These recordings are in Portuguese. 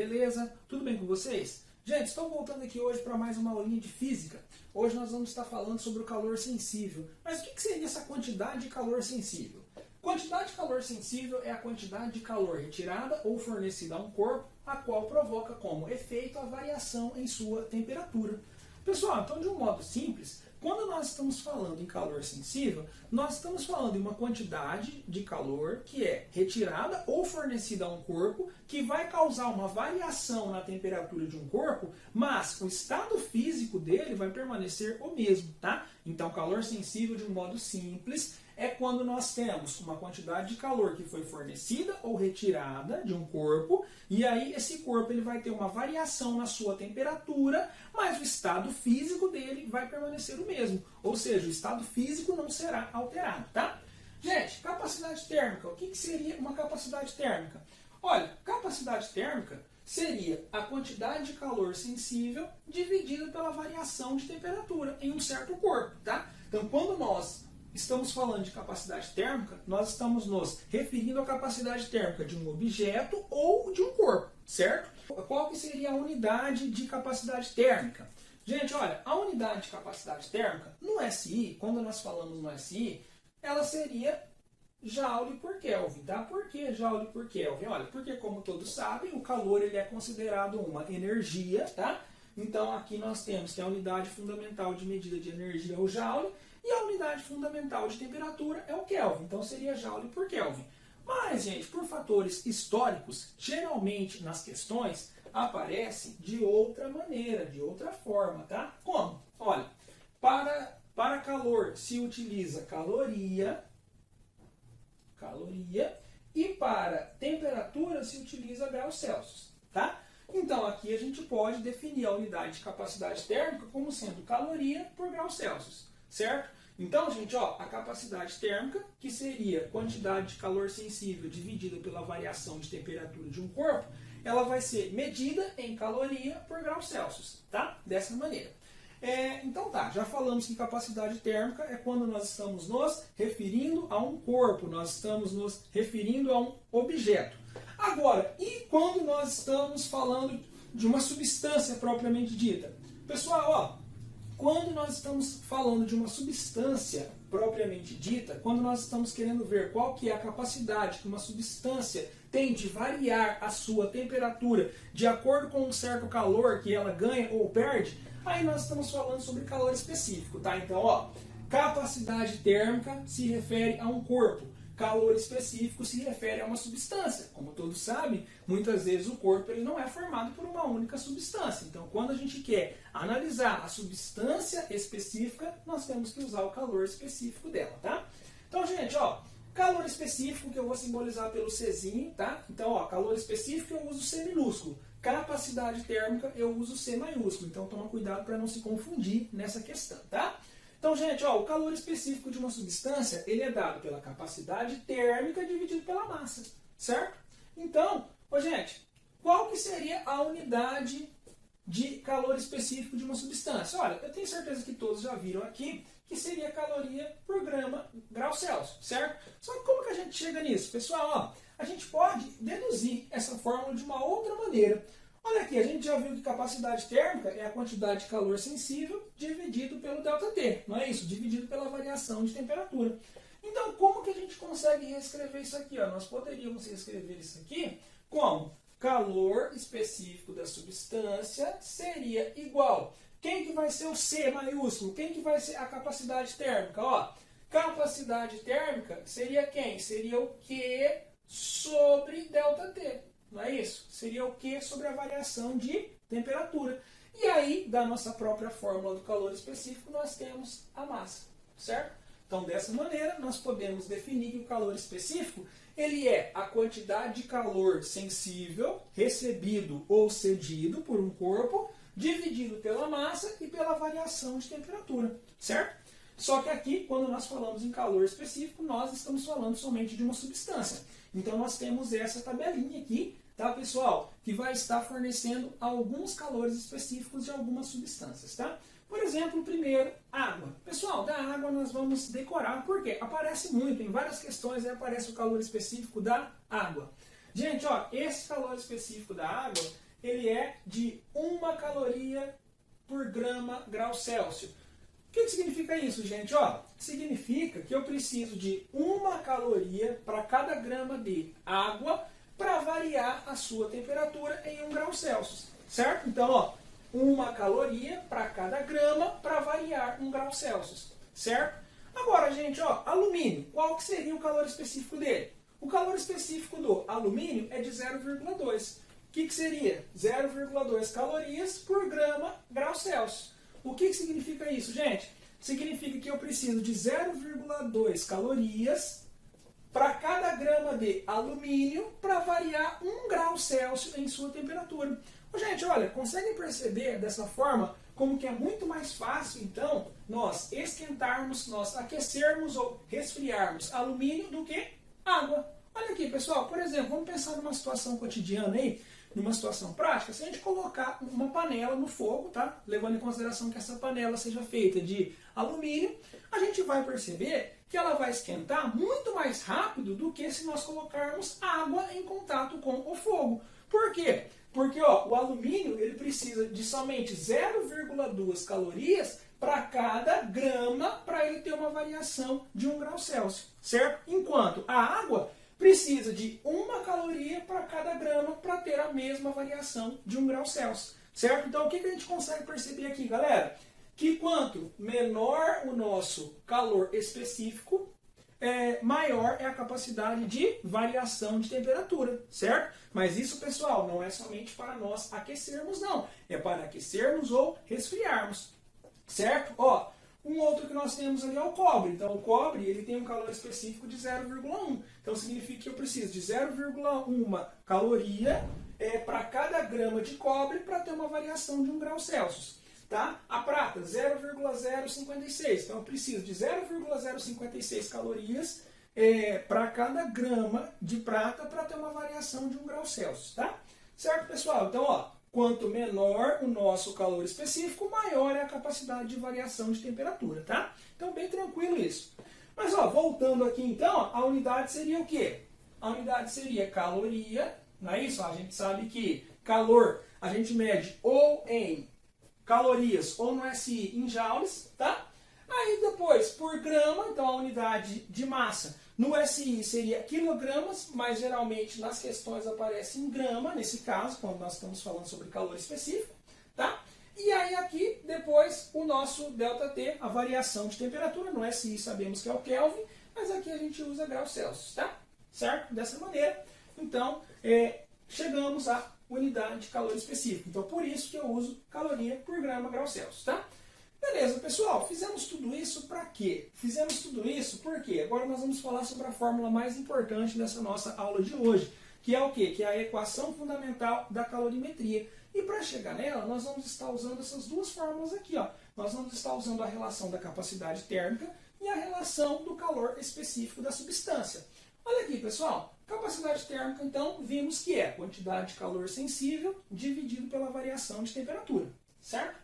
beleza? Tudo bem com vocês? Gente, estou voltando aqui hoje para mais uma aulinha de física. Hoje nós vamos estar falando sobre o calor sensível. Mas o que seria essa quantidade de calor sensível? Quantidade de calor sensível é a quantidade de calor retirada ou fornecida a um corpo, a qual provoca como efeito a variação em sua temperatura. Pessoal, então de um modo simples, quando nós estamos falando em calor sensível, nós estamos falando de uma quantidade de calor que é retirada ou fornecida a um corpo, que vai causar uma variação na temperatura de um corpo, mas o estado físico dele vai permanecer o mesmo, tá? Então, calor sensível, de um modo simples, é quando nós temos uma quantidade de calor que foi fornecida ou retirada de um corpo, e aí esse corpo ele vai ter uma variação na sua temperatura, mas o estado físico dele vai permanecer o mesmo. Ou seja, o estado físico não será alterado, tá? Gente, capacidade térmica. O que seria uma capacidade térmica? Olha, capacidade térmica seria a quantidade de calor sensível dividida pela variação de temperatura em um certo corpo, tá? Então, quando nós estamos falando de capacidade térmica, nós estamos nos referindo à capacidade térmica de um objeto ou de um corpo, certo? Qual que seria a unidade de capacidade térmica? Gente, olha, a unidade de capacidade térmica, no SI, quando nós falamos no SI, ela seria Joule por Kelvin, tá? Por que Joule por Kelvin? Olha, porque como todos sabem, o calor ele é considerado uma energia, tá? Então aqui nós temos que a unidade fundamental de medida de energia é o Joule, e a unidade fundamental de temperatura é o Kelvin. Então seria Joule por Kelvin. Mas, gente, por fatores históricos, geralmente nas questões aparece de outra maneira, de outra forma, tá? Como? Olha, para calor se utiliza caloria, e para temperatura se utiliza graus Celsius, tá? Então aqui a gente pode definir a unidade de capacidade térmica como sendo caloria por graus Celsius, certo? Então, gente, ó, a capacidade térmica, que seria quantidade de calor sensível dividida pela variação de temperatura de um corpo, ela vai ser medida em caloria por graus Celsius, tá? Dessa maneira. Então tá, já falamos que capacidade térmica é quando nós estamos nos referindo a um corpo, nós estamos nos referindo a um objeto. Agora, e quando nós estamos falando de uma substância propriamente dita? Pessoal, ó, quando nós estamos falando de uma substância propriamente dita, quando nós estamos querendo ver qual que é a capacidade que uma substância tem de variar a sua temperatura de acordo com um certo calor que ela ganha ou perde, aí nós estamos falando sobre calor específico, tá? Então, ó, capacidade térmica se refere a um corpo. Calor específico se refere a uma substância. Como todos sabem, muitas vezes o corpo ele não é formado por uma única substância. Então, quando a gente quer analisar a substância específica, nós temos que usar o calor específico dela, tá? Então, gente, ó, calor específico que eu vou simbolizar pelo Czinho, tá? Então, ó, calor específico eu uso C minúsculo. Capacidade térmica eu uso C maiúsculo. Então, toma cuidado para não se confundir nessa questão, tá? Então, gente, ó, o calor específico de uma substância, ele é dado pela capacidade térmica dividido pela massa, certo? Então, ó, gente, qual que seria a unidade de calor específico de uma substância? Olha, eu tenho certeza que todos já viram aqui que seria caloria por grau Celsius, certo? Só que como que a gente chega nisso? Pessoal, ó, a gente pode deduzir essa fórmula de uma outra maneira. Olha aqui, a gente já viu que capacidade térmica é a quantidade de calor sensível dividido pelo ΔT, não é isso? Dividido pela variação de temperatura. Então, como que a gente consegue reescrever isso aqui? Ó? Nós poderíamos reescrever isso aqui como calor específico da substância seria igual. Quem que vai ser o C maiúsculo? Quem que vai ser a capacidade térmica? Ó, capacidade térmica seria quem? Seria o Q sobre ΔT. Não é isso? Seria o Q sobre a variação de temperatura. E aí, da nossa própria fórmula do calor específico, nós temos a massa, certo? Então, dessa maneira, nós podemos definir que o calor específico ele é a quantidade de calor sensível recebido ou cedido por um corpo, dividido pela massa e pela variação de temperatura, certo? Só que aqui, quando nós falamos em calor específico, nós estamos falando somente de uma substância. Então, nós temos essa tabelinha aqui, tá, pessoal? Que vai estar fornecendo alguns calores específicos de algumas substâncias, tá? Por exemplo, o primeiro, água. Pessoal, da água nós vamos decorar, porque aparece muito, em várias questões aparece o calor específico da água. Gente, ó, esse calor específico da água ele é de 1 caloria por grama grau Celsius. O que significa isso, gente? Ó, significa que eu preciso de 1 caloria para cada grama de água para variar a sua temperatura em 1 grau Celsius, certo? Então, ó, 1 caloria para cada grama para variar 1 grau Celsius, certo? Agora, gente, ó, alumínio, qual que seria o calor específico dele? O calor específico do alumínio é de 0,2. O que seria? 0,2 calorias por grama grau Celsius. O que significa isso, gente? Significa que eu preciso de 0,2 calorias para cada grama de alumínio para variar 1 grau Celsius em sua temperatura. Gente, olha, conseguem perceber dessa forma como que é muito mais fácil, então, nós esquentarmos, nós aquecermos ou resfriarmos alumínio do que água. Olha aqui, pessoal, por exemplo, vamos pensar numa situação cotidiana aí, numa situação prática, se a gente colocar uma panela no fogo, tá? Levando em consideração que essa panela seja feita de alumínio, a gente vai perceber que ela vai esquentar muito mais rápido do que se nós colocarmos água em contato com o fogo. Por quê? Porque ó, o alumínio ele precisa de somente 0,2 calorias para cada grama para ele ter uma variação de 1 grau Celsius, certo? Enquanto a água precisa de 1 caloria para cada grama para ter a mesma variação de 1 grau Celsius, certo? Então o que a gente consegue perceber aqui, galera? Que quanto menor o nosso calor específico, maior é a capacidade de variação de temperatura, certo? Mas isso, pessoal, não é somente para nós aquecermos, não. É para aquecermos ou resfriarmos, certo? Ó, um outro que nós temos ali é o cobre. Então, o cobre ele tem um calor específico de 0,1. Então, significa que eu preciso de 0,1 caloria para cada grama de cobre para ter uma variação de 1 grau Celsius. Tá? A prata, 0,056. Então, eu preciso de 0,056 calorias para cada grama de prata para ter uma variação de 1 grau Celsius. Tá? Certo, pessoal? Então, ó, quanto menor o nosso calor específico, maior é a capacidade de variação de temperatura. Tá? Então, bem tranquilo isso. Mas, ó, voltando aqui, então, a unidade seria o quê? A unidade seria caloria, não é isso? A gente sabe que calor a gente mede ou em calorias ou no SI em joules, tá? Aí depois, por grama, então a unidade de massa no SI seria quilogramas, mas geralmente nas questões aparece em grama, nesse caso, quando nós estamos falando sobre calor específico, tá? E aí aqui, depois, o nosso ΔT, a variação de temperatura, no SI sabemos que é o Kelvin, mas aqui a gente usa graus Celsius, tá? Certo? Dessa maneira, então, chegamos à unidade de calor específico. Então, por isso que eu uso caloria por grama grau Celsius, tá? Beleza, pessoal, fizemos tudo isso para quê? Fizemos tudo isso porque agora nós vamos falar sobre a fórmula mais importante dessa nossa aula de hoje, que é o quê? Que é a equação fundamental da calorimetria. E para chegar nela, nós vamos estar usando essas duas fórmulas aqui, ó. Nós vamos estar usando a relação da capacidade térmica e a relação do calor específico da substância. Olha aqui, pessoal. Capacidade térmica, então, vimos que é quantidade de calor sensível dividido pela variação de temperatura, certo?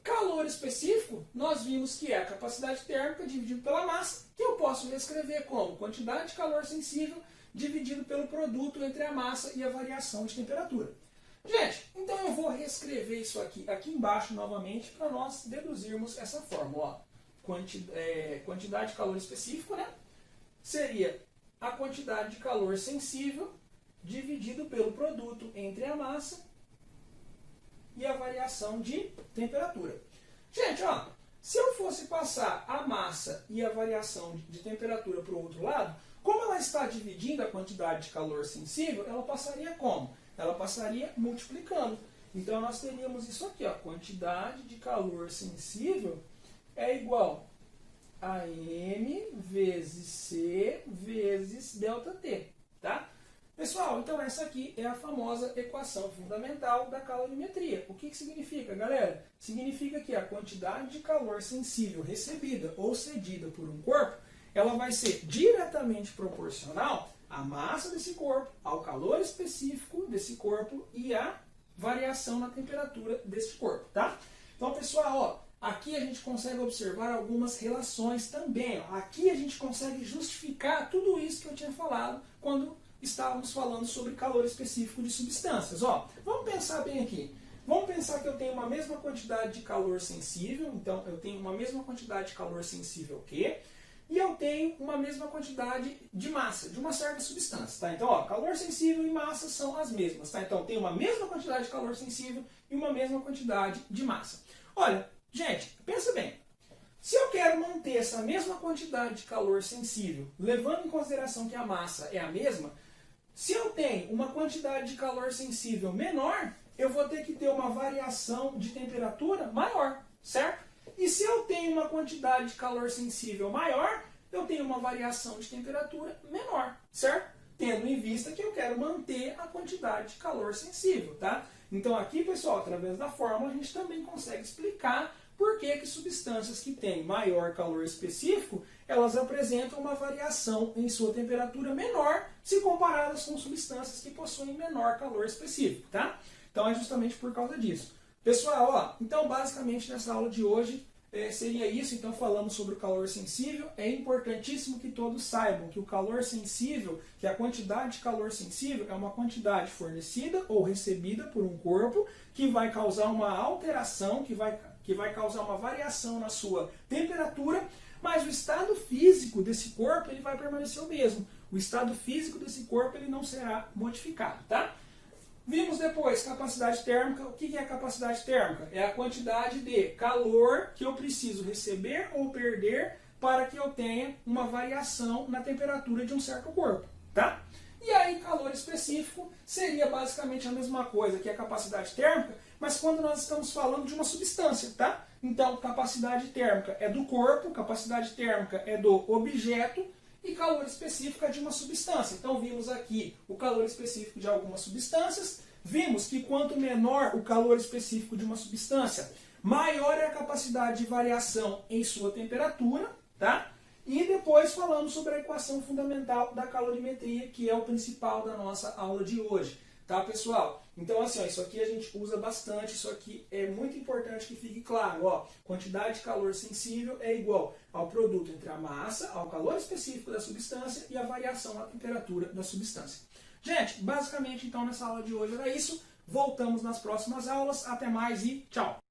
Calor específico, nós vimos que é a capacidade térmica dividido pela massa, que eu posso reescrever como quantidade de calor sensível dividido pelo produto entre a massa e a variação de temperatura. Gente, então eu vou reescrever isso aqui embaixo novamente para nós deduzirmos essa fórmula. Ó. Quantidade de calor específico, né? Seria a quantidade de calor sensível dividido pelo produto entre a massa e a variação de temperatura. Gente, ó, se eu fosse passar a massa e a variação de temperatura para o outro lado, como ela está dividindo a quantidade de calor sensível, ela passaria como? Ela passaria multiplicando. Então nós teríamos isso aqui, ó, quantidade de calor sensível é igual a M vezes C vezes ΔT, tá? Pessoal, então essa aqui é a famosa equação fundamental da calorimetria. O que significa, galera? Significa que a quantidade de calor sensível recebida ou cedida por um corpo, ela vai ser diretamente proporcional à massa desse corpo, ao calor específico desse corpo e à variação na temperatura desse corpo, tá? Então, pessoal, ó, aqui a gente consegue observar algumas relações também. Ó. Aqui a gente consegue justificar tudo isso que eu tinha falado quando estávamos falando sobre calor específico de substâncias. Ó, vamos pensar bem aqui. Vamos pensar que eu tenho uma mesma quantidade de calor sensível, então eu tenho uma mesma quantidade de calor sensível Q, e eu tenho uma mesma quantidade de massa, de uma certa substância. Tá? Então, ó, calor sensível e massa são as mesmas. Tá? Então, eu tenho uma mesma quantidade de calor sensível e uma mesma quantidade de massa. Olha, gente, pensa bem. Se eu quero manter essa mesma quantidade de calor sensível, levando em consideração que a massa é a mesma, se eu tenho uma quantidade de calor sensível menor, eu vou ter que ter uma variação de temperatura maior, certo? E se eu tenho uma quantidade de calor sensível maior, eu tenho uma variação de temperatura menor, certo? Tendo em vista que eu quero manter a quantidade de calor sensível, tá? Então aqui, pessoal, através da fórmula, a gente também consegue explicar por que substâncias que têm maior calor específico, elas apresentam uma variação em sua temperatura menor se comparadas com substâncias que possuem menor calor específico, tá? Então é justamente por causa disso. Pessoal, ó, então basicamente nessa aula de hoje seria isso. Então falamos sobre o calor sensível. É importantíssimo que todos saibam que o calor sensível, que a quantidade de calor sensível é uma quantidade fornecida ou recebida por um corpo que vai causar uma alteração, que vai causar uma variação na sua temperatura, mas o estado físico desse corpo ele vai permanecer o mesmo. O estado físico desse corpo ele não será modificado, tá? Vimos depois capacidade térmica. O que é a capacidade térmica? É a quantidade de calor que eu preciso receber ou perder para que eu tenha uma variação na temperatura de um certo corpo, tá? E aí, calor específico seria basicamente a mesma coisa que a capacidade térmica, mas quando nós estamos falando de uma substância, tá? Então, capacidade térmica é do corpo, capacidade térmica é do objeto, e calor específico é de uma substância. Então vimos aqui o calor específico de algumas substâncias, vimos que quanto menor o calor específico de uma substância, maior é a capacidade de variação em sua temperatura, tá? E depois falamos sobre a equação fundamental da calorimetria, que é o principal da nossa aula de hoje. Tá, pessoal? Então, assim, ó, isso aqui a gente usa bastante, isso aqui é muito importante que fique claro. Ó, quantidade de calor sensível é igual ao produto entre a massa, ao calor específico da substância e a variação na temperatura da substância. Gente, basicamente, então, nessa aula de hoje era isso. Voltamos nas próximas aulas. Até mais e tchau!